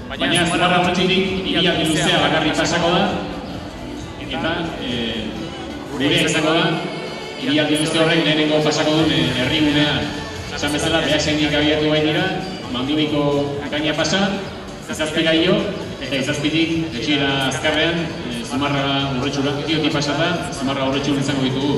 baina Zumarra Urretxutik ibilaldi luzea bakarrik pasako da, eta gurea izango da, ibilaldi luze horrek lehenengo pasako duen herrigunean. Esan bezala, behasainik abiatu bain dira, Mandibiko gaina pasa, Izazpira hilo, eta Izazpitik etxera azkarrean, Zumarra Urretxura, Kiotik pasata, Zumarra Urretxura izango ditugu.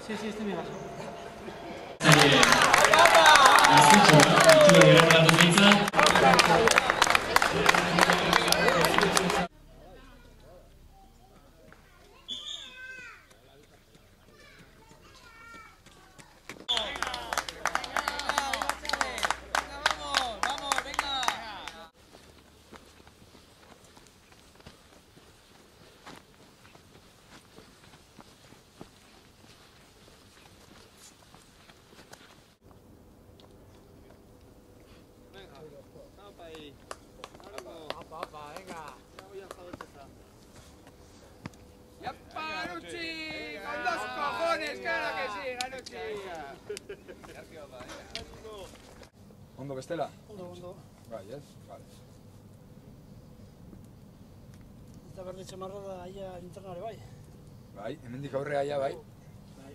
Sí, este es mi vaso. Ondo bestela? Ondo. Bai, ez? Vale. Eta berde txamarra da aia internare bai. Bai, hemendik aurre aia bai. Bai.